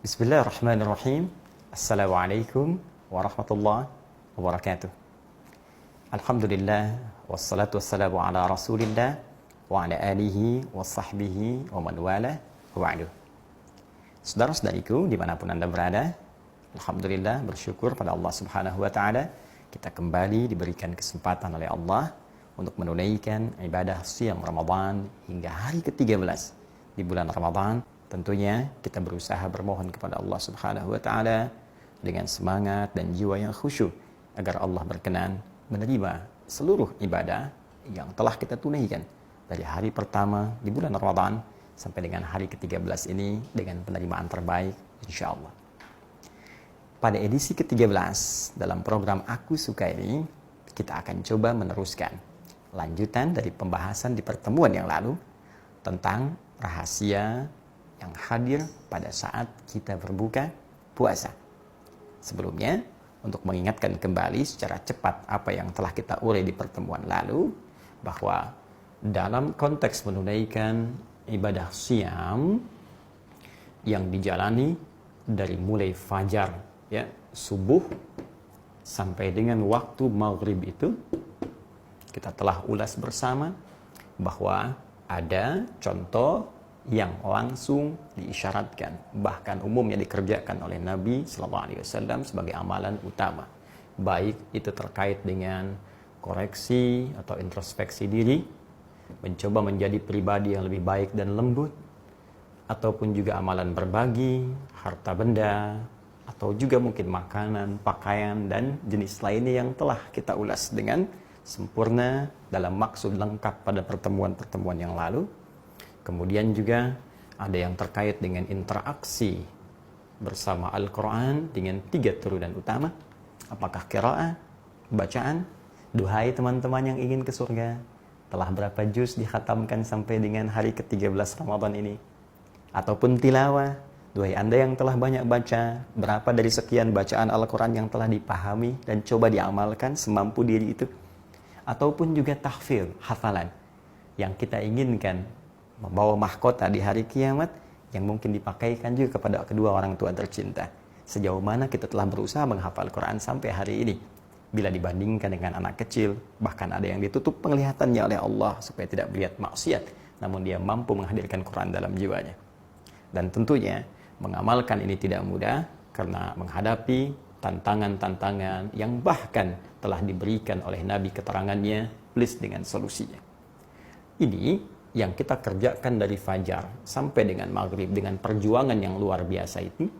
Bismillahirrahmanirrahim. Assalamualaikum warahmatullahi wabarakatuh. Alhamdulillah, wassalatu wassalamu ala rasulillah wa ala alihi wa sahbihi wa man wala wa ba'du. Saudara-saudariku dimanapun Anda berada, Alhamdulillah bersyukur pada Allah subhanahu wa ta'ala, kita kembali diberikan kesempatan oleh Allah untuk menunaikan ibadah siam Ramadan hingga hari ke-13 di bulan Ramadan. Tentunya kita berusaha bermohon kepada Allah subhanahu wa ta'ala dengan semangat dan jiwa yang khusyuk agar Allah berkenan menerima seluruh ibadah yang telah kita tunaikan dari hari pertama di bulan Ramadan sampai dengan hari ke-13 ini dengan penerimaan terbaik insya Allah. Pada edisi ke-13 dalam program Aku Suka ini, kita akan coba meneruskan lanjutan dari pembahasan di pertemuan yang lalu tentang rahasia yang hadir pada saat kita berbuka puasa. Sebelumnya, untuk mengingatkan kembali secara cepat apa yang telah kita urai di pertemuan lalu, bahwa dalam konteks menunaikan ibadah siam yang dijalani dari mulai fajar, ya, subuh sampai dengan waktu maghrib itu, kita telah ulas bersama bahwa ada contoh yang langsung diisyaratkan, bahkan umumnya dikerjakan oleh Nabi SAW sebagai amalan utama, baik itu terkait dengan koreksi atau introspeksi diri, mencoba menjadi pribadi yang lebih baik dan lembut, ataupun juga amalan berbagi, harta benda, atau juga mungkin makanan, pakaian, dan jenis lainnya yang telah kita ulas dengan sempurna dalam maksud lengkap pada pertemuan-pertemuan yang lalu. Kemudian juga ada yang terkait dengan interaksi bersama Al-Quran dengan 3 turunan utama. Apakah qiraah, bacaan, duhai teman-teman yang ingin ke surga, telah berapa juz dikhatamkan sampai dengan hari ke-13 Ramadan ini? Ataupun tilawah, duhai Anda yang telah banyak baca, berapa dari sekian bacaan Al-Quran yang telah dipahami dan coba diamalkan semampu diri itu? Ataupun juga tahfidz, hafalan, yang kita inginkan membawa mahkota di hari kiamat yang mungkin dipakaikan juga kepada kedua orang tua tercinta. Sejauh mana kita telah berusaha menghafal Quran sampai hari ini bila dibandingkan dengan anak kecil, bahkan ada yang ditutup penglihatannya oleh Allah supaya tidak melihat maksiat, namun dia mampu menghadirkan Quran dalam jiwanya. Dan tentunya mengamalkan ini tidak mudah karena menghadapi tantangan-tantangan yang bahkan telah diberikan oleh Nabi keterangannya plus dengan solusinya. Ini yang kita kerjakan dari fajar sampai dengan maghrib dengan perjuangan yang luar biasa itu,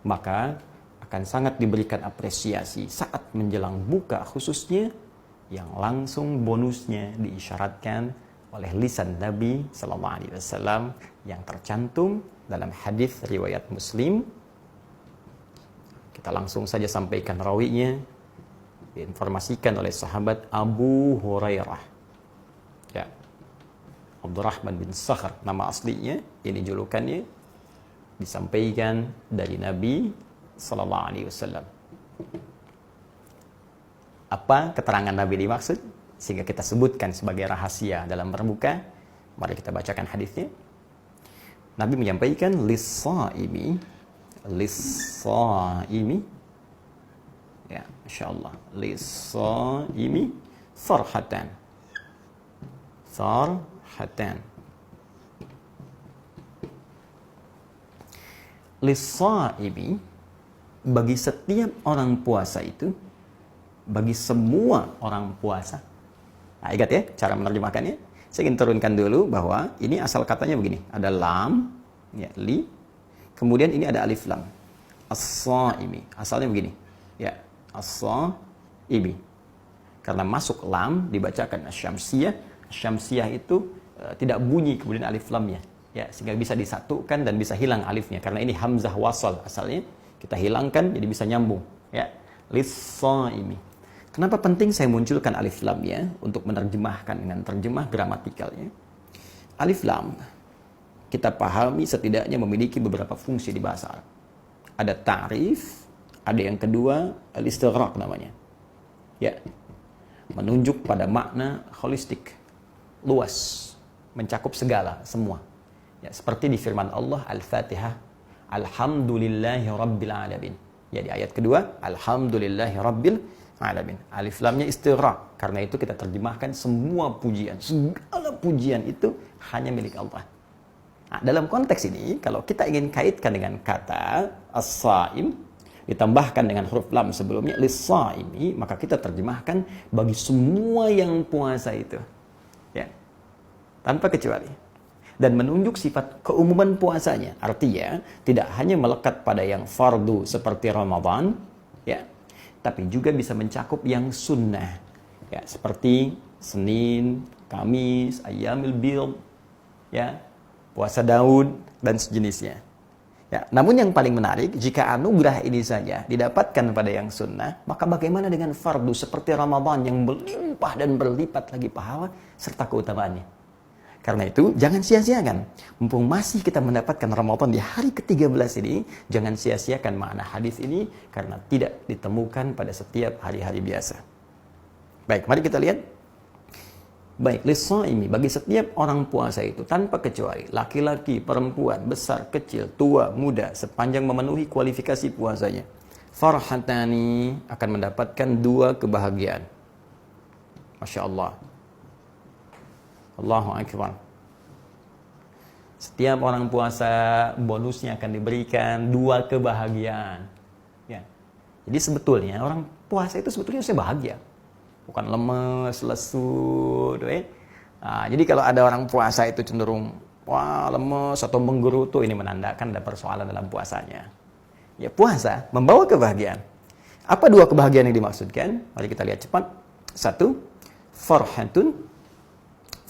maka akan sangat diberikan apresiasi saat menjelang buka khususnya, yang langsung bonusnya diisyaratkan oleh lisan Nabi Sallallahu Alaihi Wasallam yang tercantum dalam hadis riwayat Muslim. Kita langsung saja sampaikan rawinya, diinformasikan oleh sahabat Abu Hurairah. Ya, Abdurrahman bin Sakhr nama aslinya, ini julukannya, disampaikan dari Nabi Sallallahu Alaihi Wasallam. Apa keterangan Nabi dimaksud sehingga kita sebutkan sebagai rahasia dalam berbuka? Mari kita bacakan hadisnya. Nabi menyampaikan lis-shaimi, ya, insyaallah, lis-shaimi farhatan. Lis-shaimi, bagi setiap orang puasa itu, bagi semua orang puasa. Nah, ingat ya cara menerjemahkannya. Saya ingin turunkan dulu bahwa ini asal katanya begini, ada lam, ya, li, kemudian ini ada alif lam. As-shaimi, asalnya begini, ya, as-shaimi. Karena masuk lam dibacakan asyamsiyah, syamsiah itu tidak bunyi kemudian alif lamnya, ya, sehingga bisa disatukan dan bisa hilang alifnya karena ini hamzah wasal asalnya, kita hilangkan jadi bisa nyambung, ya, lis-shaimi. Kenapa penting saya munculkan alif lamnya untuk menerjemahkan dengan terjemah gramatikalnya? Alif lam kita pahami setidaknya memiliki beberapa fungsi di bahasa Arab. Ada ta'rif, ada yang kedua al-istighraq namanya, ya, menunjuk pada makna holistik, luas, mencakup segala, semua. Ya, seperti di firman Allah Al-Fatihah Alhamdulillahi Rabbil Alamin. Ya, di ayat kedua, Alhamdulillahi Rabbil Alamin. Alif lamnya istighraq. Karena itu kita terjemahkan semua pujian, segala pujian itu hanya milik Allah. Nah, dalam konteks ini, kalau kita ingin kaitkan dengan kata as-saim, ditambahkan dengan huruf lam sebelumnya, lis-saimi, maka kita terjemahkan bagi semua yang puasa itu. Ya, tanpa kecuali. Dan menunjuk sifat keumuman puasanya. Artinya, tidak hanya melekat pada yang fardu seperti Ramadan, ya, tapi juga bisa mencakup yang sunnah. Ya, seperti Senin, Kamis, Ayyamil Bid, ya, puasa Daud, dan sejenisnya. Ya, namun yang paling menarik, jika anugerah ini saja didapatkan pada yang sunnah, maka bagaimana dengan fardu seperti Ramadan yang berlimpah dan berlipat lagi pahala serta keutamaannya. Karena itu, jangan sia-siakan. Mumpung masih kita mendapatkan Ramadan di hari ke-13 ini, jangan sia-siakan makna hadis ini karena tidak ditemukan pada setiap hari-hari biasa. Baik, mari kita lihat. Baik, lis-shaimi, bagi setiap orang puasa itu tanpa kecuali, laki-laki, perempuan, besar, kecil, tua, muda, sepanjang memenuhi kualifikasi puasanya, farhatani, akan mendapatkan 2 kebahagiaan. Masya Allah. Allahu Akbar. Setiap orang puasa bonusnya akan diberikan 2 kebahagiaan. Ya. Jadi sebetulnya orang puasa itu sebetulnya harusnya bahagia. Bukan lemes, lesu. Nah, jadi kalau ada orang puasa itu cenderung wah lemes atau menggerutu, ini menandakan ada persoalan dalam puasanya. Ya, puasa membawa kebahagiaan. Apa 2 kebahagiaan yang dimaksudkan? Mari kita lihat cepat. 1,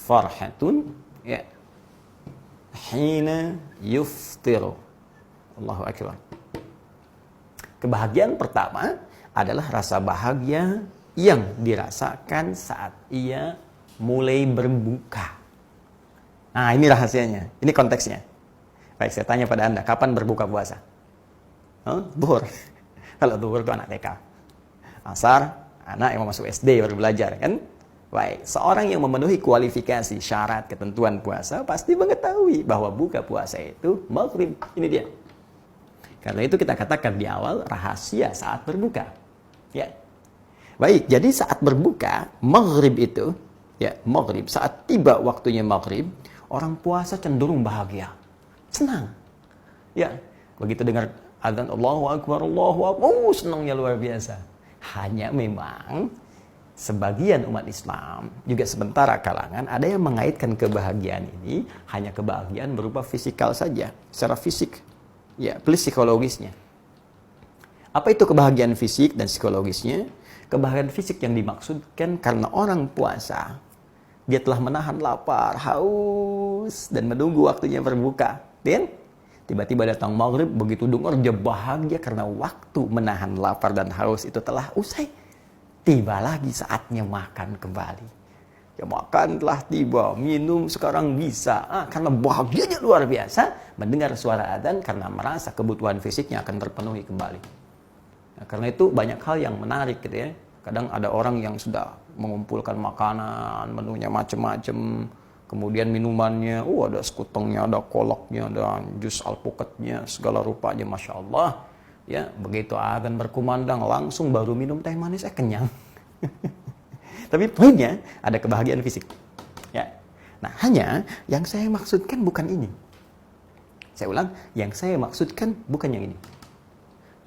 farhatun, ya, hina yuftiru. Allahu Akbar. Kebahagiaan pertama adalah rasa bahagia yang dirasakan saat ia mulai berbuka. Nah, ini rahasianya, ini konteksnya. Baik, saya tanya pada Anda, kapan berbuka puasa? Zuhur. Kalau zuhur itu anak TK. Asar, anak yang mau masuk SD baru belajar, kan? Baik, seorang yang memenuhi kualifikasi syarat ketentuan puasa pasti mengetahui bahwa buka puasa itu maghrib. Ini dia. Karena itu kita katakan di awal rahasia saat berbuka. Ya. Baik, jadi saat berbuka maghrib itu, ya, maghrib, saat tiba waktunya maghrib, orang puasa cenderung bahagia, senang. Ya, begitu dengar adzan Allahu Akbar, senangnya luar biasa. Hanya memang sebagian umat Islam, juga sementara kalangan, ada yang mengaitkan kebahagiaan ini hanya kebahagiaan berupa fisikal saja, secara fisik, ya, psikologisnya. Apa itu kebahagiaan fisik dan psikologisnya? Kebahagiaan fisik yang dimaksudkan karena orang puasa, dia telah menahan lapar, haus, dan menunggu waktunya berbuka. Dan tiba-tiba datang maghrib, begitu dengar dia bahagia karena waktu menahan lapar dan haus itu telah usai. Tiba lagi saatnya makan kembali. Ya, makan telah tiba, minum sekarang bisa. Karena bahagianya luar biasa, mendengar suara adzan karena merasa kebutuhan fisiknya akan terpenuhi kembali. Nah, karena itu banyak hal yang menarik gitu ya. Kadang ada orang yang sudah mengumpulkan makanan, menunya macam-macam, kemudian minumannya, ada sekutengnya, ada kolaknya, ada jus alpukatnya, segala rupanya, Masya Allah. Ya, begitu adzan berkumandang langsung baru minum teh manis, kenyang. Tapi poinnya ada kebahagiaan fisik. Ya. Nah, hanya yang saya maksudkan bukan ini. Saya ulang, yang saya maksudkan bukan yang ini.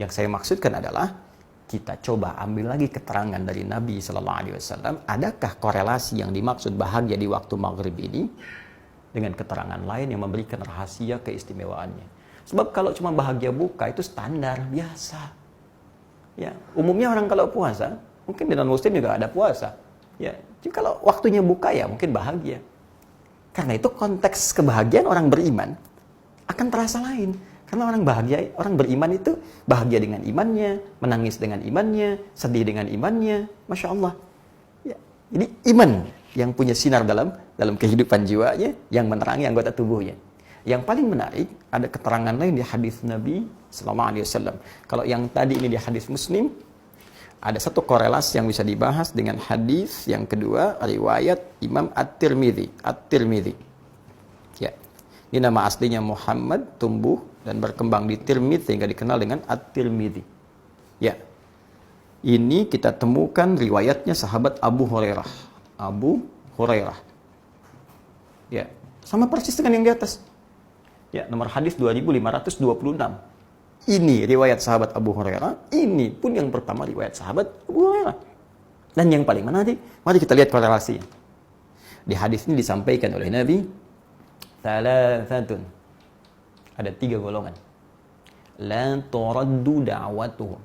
Yang saya maksudkan adalah kita coba ambil lagi keterangan dari Nabi Sallallahu Alaihi Wasallam. Adakah korelasi yang dimaksud bahagia di waktu maghrib ini dengan keterangan lain yang memberikan rahasia keistimewaannya? Sebab kalau cuma bahagia buka itu standar, biasa. Ya, umumnya orang kalau puasa, mungkin di non-muslim juga ada puasa. Ya, jadi kalau waktunya buka ya mungkin bahagia. Karena itu konteks kebahagiaan orang beriman akan terasa lain. Karena orang bahagia, orang beriman itu bahagia dengan imannya, menangis dengan imannya, sedih dengan imannya, Masya Allah. Ya, jadi iman yang punya sinar dalam kehidupan jiwanya, yang menerangi anggota tubuhnya. Yang paling menarik, ada keterangan lain di hadis Nabi Sallallahu Alaihi Wasallam. Kalau yang tadi ini di hadis Muslim, ada satu korelasi yang bisa dibahas dengan hadis yang kedua, riwayat Imam At-Tirmidzi. Ya, ini nama aslinya Muhammad, tumbuh dan berkembang di Tirmidzi sehingga dikenal dengan At-Tirmidzi. Ya. Ini kita temukan riwayatnya sahabat Abu Hurairah. Abu Hurairah. Ya, sama persis dengan yang di atas. Ya, nomor hadis 2526. Ini riwayat sahabat Abu Hurairah. Ini pun yang pertama riwayat sahabat Abu Hurairah. Dan yang paling menarik, mari kita lihat korelasinya. Di hadis ini disampaikan oleh Nabi, Thalathatun. Ada 3 golongan. La turaddu da'watuhum.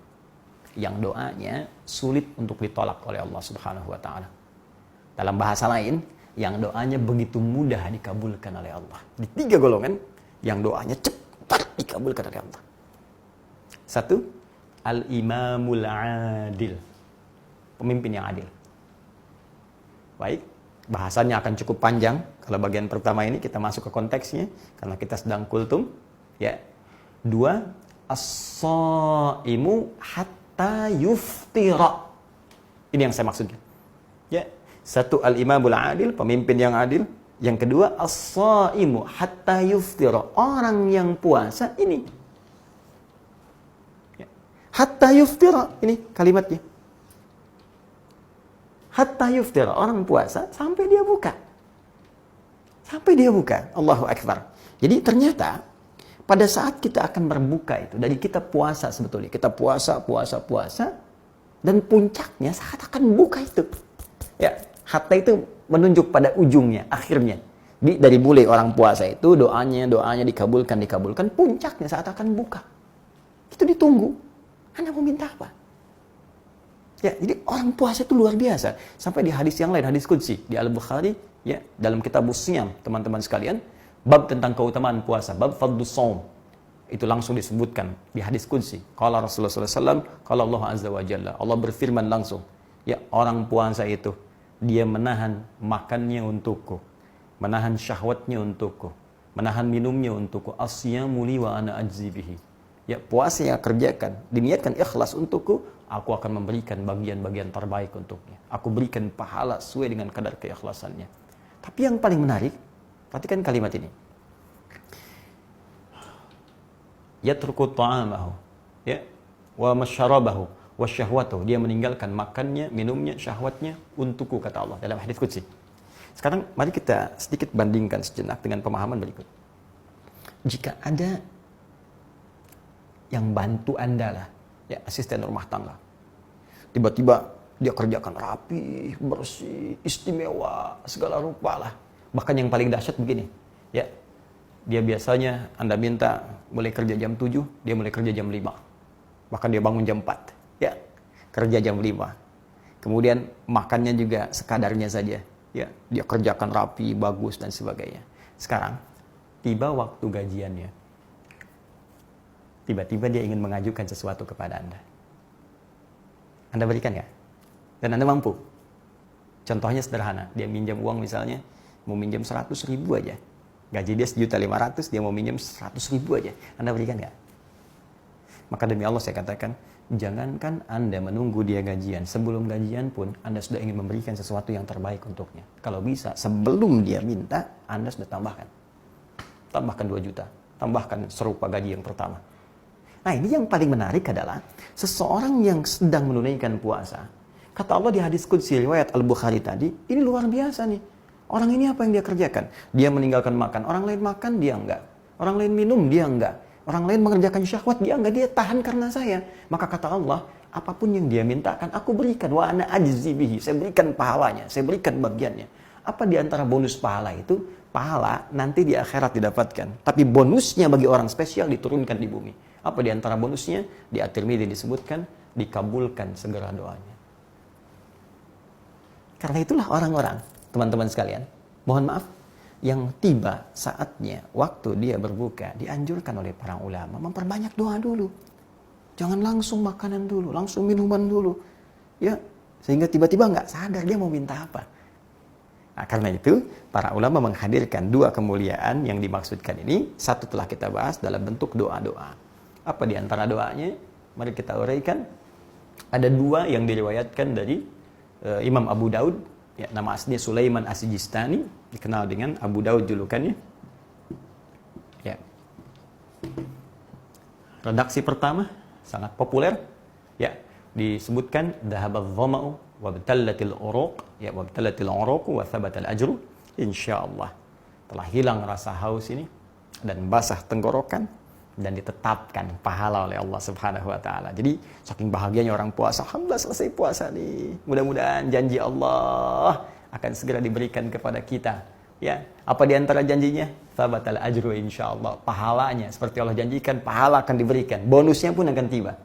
Yang doanya sulit untuk ditolak oleh Allah Subhanahu wa taala. Dalam bahasa lain, yang doanya begitu mudah dikabulkan oleh Allah. Di 3 golongan yang doanya cepat dikabulkan oleh Allah. 1, al-imamul adil. Pemimpin yang adil. Baik, bahasanya akan cukup panjang. Kalau bagian pertama ini kita masuk ke konteksnya karena kita sedang kultum, ya. 2, as-shaimu hatta yuftira. Ini yang saya maksudkan. Ya. 1, al-imamul adil, pemimpin yang adil. Yang kedua, as-shaimu hatta yuftira. Orang yang puasa ini. Ya. Hatta yuftira, ini kalimatnya. Hatta yuftira, orang puasa sampai dia buka. Sampai dia buka. Allahu Akbar. Jadi ternyata pada saat kita akan berbuka itu, dari kita puasa sebetulnya, kita puasa, dan puncaknya saat akan buka itu. Ya, hatta itu menunjuk pada ujungnya, akhirnya. Dari mulai orang puasa itu, doanya dikabulkan, puncaknya saat akan buka. Itu ditunggu. Anda mau minta apa? Ya, jadi orang puasa itu luar biasa. Sampai di hadis yang lain, hadis qudsi di Al-Bukhari, ya, dalam kitab Siyam, teman-teman sekalian, bab tentang keutamaan puasa, bab fadlus shaum. Itu langsung disebutkan di hadis qudsi. Qala Rasulullah sallallahu alaihi wasallam, qala Allah azza wa jalla. Allah berfirman langsung, ya, orang puasa itu dia menahan makannya untukku, menahan syahwatnya untukku, menahan minumnya untukku. Asyamu li wa ana ajzi bihi. Ya, puasa yang kerjakan, diniatkan ikhlas untukku, aku akan memberikan bagian-bagian terbaik untuknya. Aku berikan pahala sesuai dengan kadar keikhlasannya. Tapi yang paling menarik, perhatikan kalimat ini. Yatruku ta'amahu, ya, wa masyarabahu, wa syahwatahu. Dia meninggalkan makannya, minumnya, syahwatnya untukku, kata Allah dalam hadis qudsi. Sekarang mari kita sedikit bandingkan sejenak dengan pemahaman berikut. Jika ada yang bantu Anda lah, ya, asisten rumah tangga. Tiba-tiba dia kerjakan rapi, bersih, istimewa, segala rupa lah. Bahkan yang paling dahsyat begini, ya, dia biasanya Anda minta mulai kerja jam 7, dia mulai kerja jam 5. Bahkan dia bangun jam 4, ya, kerja jam 5. Kemudian makannya juga sekadarnya saja, ya, dia kerjakan rapi, bagus dan sebagainya. Sekarang tiba waktu gajiannya. Tiba-tiba dia ingin mengajukan sesuatu kepada Anda. Anda berikan ya? Dan Anda mampu. Contohnya sederhana, dia minjam uang misalnya, mau minjam 100.000 aja. Gaji dia 1.500.000, dia mau minjam 100.000 aja. Anda berikan nggak? Maka demi Allah saya katakan, jangankan Anda menunggu dia gajian, sebelum gajian pun Anda sudah ingin memberikan sesuatu yang terbaik untuknya. Kalau bisa, sebelum dia minta, Anda sudah tambahkan. Tambahkan 2 juta, tambahkan serupa gaji yang pertama. Nah, ini yang paling menarik adalah seseorang yang sedang menunaikan puasa. Kata Allah di hadis qudsi riwayat Al-Bukhari tadi, ini luar biasa nih. Orang ini apa yang dia kerjakan? Dia meninggalkan makan. Orang lain makan, dia enggak. Orang lain minum, dia enggak. Orang lain mengerjakan syahwat, dia enggak. Dia tahan karena saya. Maka kata Allah, apapun yang dia mintakan, aku berikan. Wa ana ajzi bihi. Saya berikan pahalanya. Saya berikan bagiannya. Apa di antara bonus pahala itu? Pahala nanti di akhirat didapatkan. Tapi bonusnya bagi orang spesial diturunkan di bumi. Apa di antara bonusnya? Di At-Tirmidzi disebutkan, dikabulkan segera doanya. Karena itulah orang-orang, teman-teman sekalian, mohon maaf, yang tiba saatnya waktu dia berbuka, dianjurkan oleh para ulama memperbanyak doa dulu. Jangan langsung makanan dulu, langsung minuman dulu. Ya, sehingga tiba-tiba nggak sadar dia mau minta apa. Nah, karena itu, para ulama menghadirkan 2 kemuliaan yang dimaksudkan ini. Satu telah kita bahas dalam bentuk doa-doa. Apa di antara doanya? Mari kita uraikan. Ada 2 yang diriwayatkan dari Imam Abu Daud. Ya, nama aslinya Sulaiman As-Sijistani, dikenal dengan Abu Daud julukannya. Ya. redaksi pertama sangat populer, ya, disebutkan dhahabadh dhama'u wa btallatil uruq, ya, wa btallatil uruq wa thabatal ajru, insyaallah telah hilang rasa haus ini dan basah tenggorokan dan ditetapkan pahala oleh Allah Subhanahu wa taala. Jadi saking bahagianya orang puasa, alhamdulillah selesai puasa nih. Mudah-mudahan janji Allah akan segera diberikan kepada kita. Ya, apa di antara janjinya? Tsabatal ajru insyaallah. Pahalanya seperti Allah janjikan, pahala akan diberikan. Bonusnya pun akan tiba.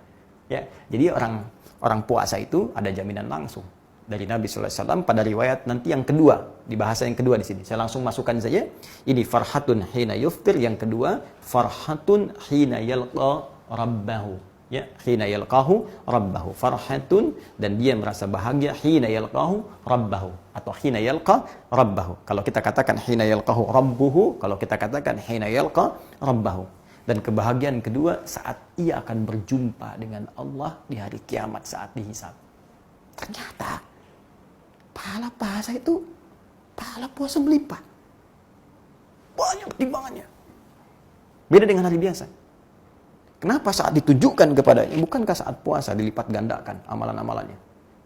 Ya, jadi orang puasa itu ada jaminan langsung dari Nabi sallallahu alaihi wasallam pada riwayat nanti yang kedua, di bahasa yang kedua di sini. Saya langsung masukkan saja. Ini farhatun hina yuftir, yang kedua farhatun hina yalqa rabbahu. Ya, hina yalqahu rabbahu. Farhatun, dan dia merasa bahagia hina yalqahu rabbahu atau hina yalqa rabbahu. Kalau kita katakan hina yalqahu rabbuhu, kalau kita katakan hina yalqa rabbahu. Dan kebahagiaan kedua saat ia akan berjumpa dengan Allah di hari kiamat saat dihisab. Ternyata pahala puasa itu, pahala puasa berlipat. Banyak timbangannya. Beda dengan hari biasa. Kenapa saat ditujukan kepadanya? Bukankah saat puasa dilipat gandakan amalan-amalannya?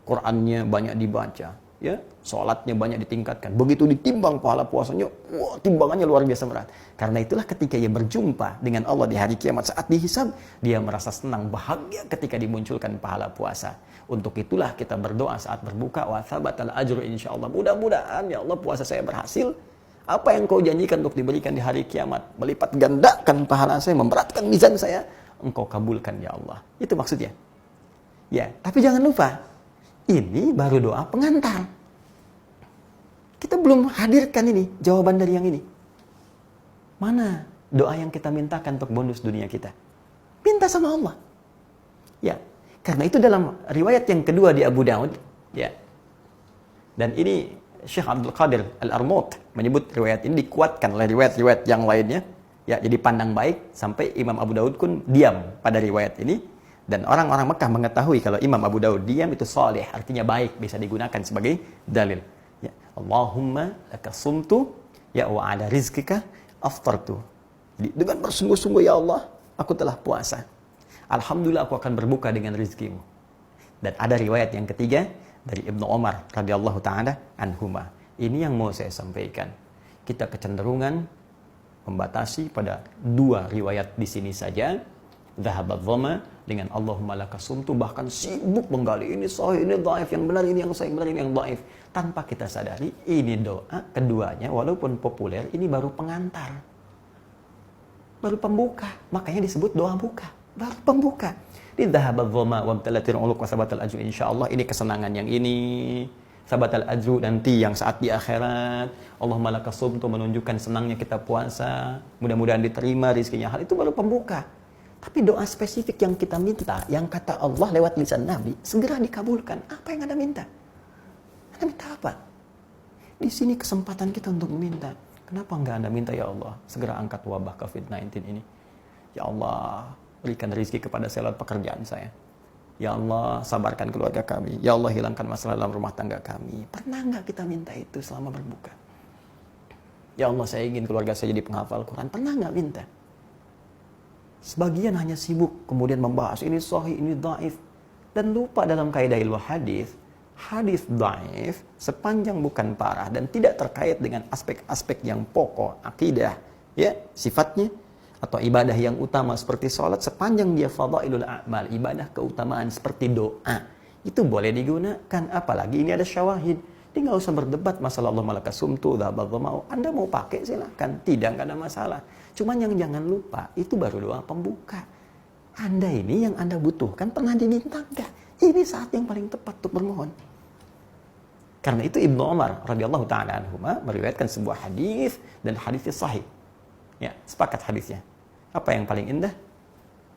Qur'annya banyak dibaca, ya, sholatnya banyak ditingkatkan. Begitu ditimbang pahala puasanya, wah, timbangannya luar biasa berat. Karena itulah ketika ia berjumpa dengan Allah di hari kiamat saat dihisab, dia merasa senang, bahagia ketika dimunculkan pahala puasa. Untuk itulah kita berdoa saat berbuka, wa tsabatal ajru insyaallah. Mudah-mudahan ya Allah puasa saya berhasil. Apa yang kau janjikan untuk diberikan di hari kiamat, melipat gandakan pahala saya, memberatkan mizan saya, engkau kabulkan ya Allah. Itu maksudnya. Ya, tapi jangan lupa, ini baru doa pengantar. Kita belum hadirkan ini, jawaban dari yang ini. Mana doa yang kita mintakan untuk bonus dunia kita? Minta sama Allah. Ya, karena itu dalam riwayat yang kedua di Abu Daud, ya. Dan ini Syekh Abdul Qadir Al-Armut menyebut riwayat ini dikuatkan oleh riwayat-riwayat yang lainnya. Ya, jadi pandang baik sampai Imam Abu Daud pun diam pada riwayat ini. Dan orang-orang Mekah mengetahui kalau Imam Abu Daud diam itu saleh, artinya baik, bisa digunakan sebagai dalil. Ya, Allahumma laka sumtu ya wa ala rizkika aftartu. Jadi dengan bersungguh-sungguh ya Allah, aku telah puasa. Alhamdulillah aku akan berbuka dengan rizkimu. Dan ada riwayat yang ketiga dari Ibnu Umar radhiyallahu taala anhuma. Ini yang mau saya sampaikan. Kita kecenderungan membatasi pada dua riwayat di sini saja. Dhahabadh dhama dengan Allahumma laka sumtu, bahkan sibuk menggali ini sahih, ini dhaif, yang benar ini yang sahih, benar ini yang dhaif, tanpa kita sadari ini doa keduanya walaupun populer ini baru pengantar. Baru pembuka. Makanya disebut doa buka. Baru pembuka. Di dhahabadh dhama wa btalatil uluq wa tsabatal ajru insyaallah, ini kesenangan yang ini. Tsabatal ajru nanti yang saat di akhirat. Allahumma laka sumtu menunjukkan senangnya kita puasa. Mudah-mudahan diterima rezekinya. Hal itu baru pembuka. Tapi doa spesifik yang kita minta, yang kata Allah lewat lisan Nabi, segera dikabulkan. Apa yang Anda minta? Anda minta apa? Di sini kesempatan kita untuk meminta. Kenapa enggak Anda minta, ya Allah, segera angkat wabah COVID-19 ini. Ya Allah, berikan rezeki kepada saya lewat pekerjaan saya. Ya Allah, sabarkan keluarga kami. Ya Allah, hilangkan masalah dalam rumah tangga kami. Pernah enggak kita minta itu selama berbuka? Ya Allah, saya ingin keluarga saya jadi penghafal Quran. Pernah enggak minta? Sebagian hanya sibuk kemudian membahas ini sahih, ini dhaif, dan lupa dalam kaidah ilmu hadis, hadis dhaif sepanjang bukan parah dan tidak terkait dengan aspek-aspek yang pokok akidah, ya, sifatnya atau ibadah yang utama seperti sholat, sepanjang dia fadailul a'mal, ibadah keutamaan seperti doa, itu boleh digunakan. Apalagi ini ada syawahid. Dia nggak usah berdebat masalah Allah malaka sumtu, dhahabadh dhama'u. Anda mau pakai silakan, tidak ada masalah. Cuman yang jangan lupa, itu baru doa pembuka. Anda ini yang Anda butuhkan pernah diminta enggak? Ini saat yang paling tepat untuk bermohon. Karena itu Ibnu Umar radhiyallahu ta'ala anhuma meriwayatkan sebuah hadis dan hadisnya sahih. Ya, sepakat hadisnya. Apa yang paling indah?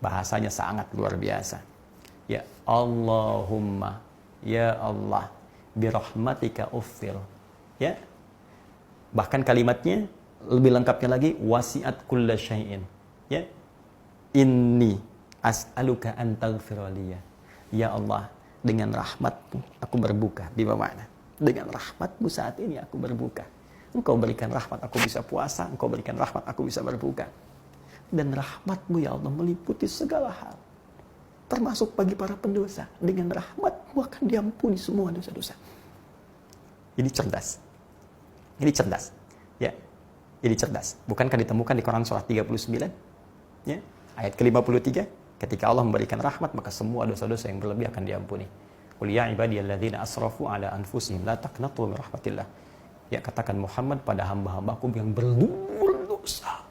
Bahasanya sangat luar biasa. Ya Allahumma, ya Allah, birahmatika uffir. Ya. Bahkan kalimatnya lebih lengkapnya lagi, wasi'at kulla syai'in. Ya. Inni as'aluka an taghfira liya. Ya Allah, dengan rahmat-Mu aku berbuka. Di mana? Dengan rahmat-Mu saat ini aku berbuka. Engkau berikan rahmat aku bisa puasa, Engkau berikan rahmat aku bisa berbuka. dan rahmat-Mu ya Allah meliputi segala hal, termasuk bagi para pendosa. Dengan rahmat-Mu akan diampuni semua dosa-dosa. Ini cerdas. Ini cerdas. Ya. Ini cerdas. Bukankah ditemukan di Quran surah 39? Ya. Ayat ke-53, ketika Allah memberikan rahmat, maka semua dosa-dosa yang berlebih akan diampuni. Qul ya ibadiyalladzina asrafu ala anfusihim la taqnatu min rahmatillah. Ya, katakan Muhammad pada hamba-hambaku yang berlumur dosa.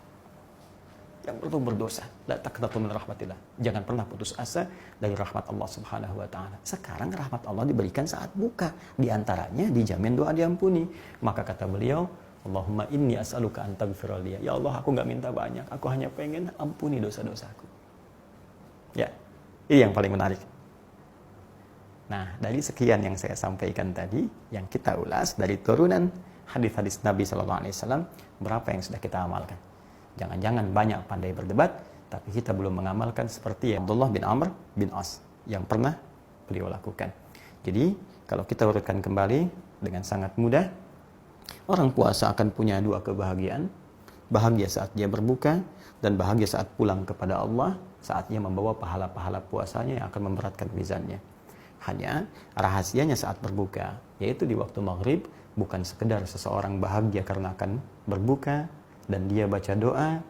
Yang berlumur dosa, la taqnatu min rahmatillah. Jangan pernah putus asa dari rahmat Allah Subhanahu wa taala. Sekarang rahmat Allah diberikan saat buka, di antaranya dijamin doa diampuni. Maka kata beliau, Allahumma inni as'aluka an taghfira li. Ya Allah, aku enggak minta banyak, aku hanya pengen ampuni dosa-dosaku. Ya, ini yang paling menarik. Nah, dari sekian yang saya sampaikan tadi, yang kita ulas dari turunan hadis-hadis Nabi Sallallahu Alaihi Wasallam, berapa yang sudah kita amalkan? Jangan-jangan banyak pandai berdebat, tapi kita belum mengamalkan seperti yang Abdullah bin Amr bin As yang pernah beliau lakukan. Jadi, kalau kita urutkan kembali dengan sangat mudah, orang puasa akan punya dua kebahagiaan. Bahagia saat dia berbuka, dan bahagia saat pulang kepada Allah, saat ia membawa pahala-pahala puasanya yang akan memberatkan mizannya. Hanya rahasianya saat berbuka, yaitu di waktu maghrib, bukan sekedar seseorang bahagia karena akan berbuka dan dia baca doa.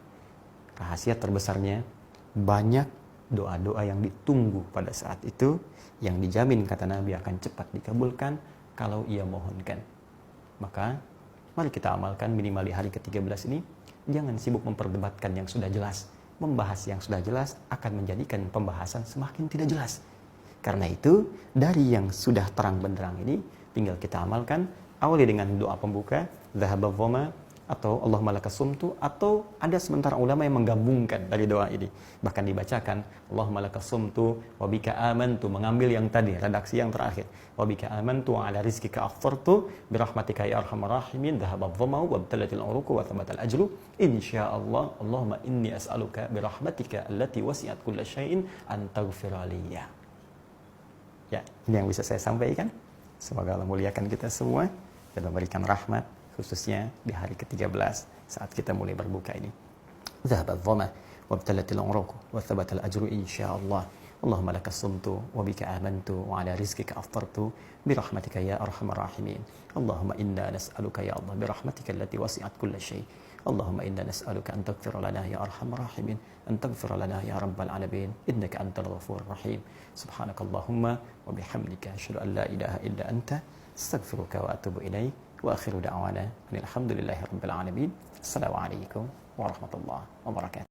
Rahasia terbesarnya, banyak doa-doa yang ditunggu pada saat itu, yang dijamin kata Nabi akan cepat dikabulkan kalau ia mohonkan. Maka mari kita amalkan minimal di hari ke-13 ini. Jangan sibuk memperdebatkan yang sudah jelas. Membahas yang sudah jelas akan menjadikan pembahasan semakin tidak jelas. Karena itu, dari yang sudah terang benderang ini, tinggal kita amalkan. Awali dengan doa pembuka, dhahaba dhama, atau Allahumma lakas sumtu, atau ada sementara ulama yang menggabungkan dari doa ini. Bahkan dibacakan, Allahumma lakas sumtu, wabika amantu, mengambil yang tadi, redaksi yang terakhir. Wabika amantu, ala rizkika akhfartu, birahmatika ya arhamar rahimin, dhahaba dhamau, wabtalatil uruku, wa thabatal ajlu, insyaallah, Allahumma inni as'aluka birahmatika allati wasi'at kulla syai'in, antaghfiraliya. Ya, ini yang bisa saya sampaikan. Semoga Allah muliakan kita semua dan memberikan rahmat, khususnya di hari ke-13 saat kita mulai berbuka ini. Dhahabat dhama wabtalatil uruq wa thabatal ajru insyaallah. Allahumma lakas sumtu wa bika amantu wa ala rizqika aftartu bi rahmatika ya arhamar rahimin. Allahumma inna nas'aluka ya Allah bi rahmatika allati wasi'at kulla syai'. Allahumma inna nas'aluka an taghfira lana ya arhamar rahimin, an taghfira lana ya rabbal alamin, innaka antal ghafurur rahim. Subhanakallahumma wa bihamdika asyhadu an la ilaha illa anta astaghfiruka wa atubu ilaik. Wa akhiru da'wana alhamdulillahi rabbil alamin. Assalamualaikum warahmatullahi wabarakatuh.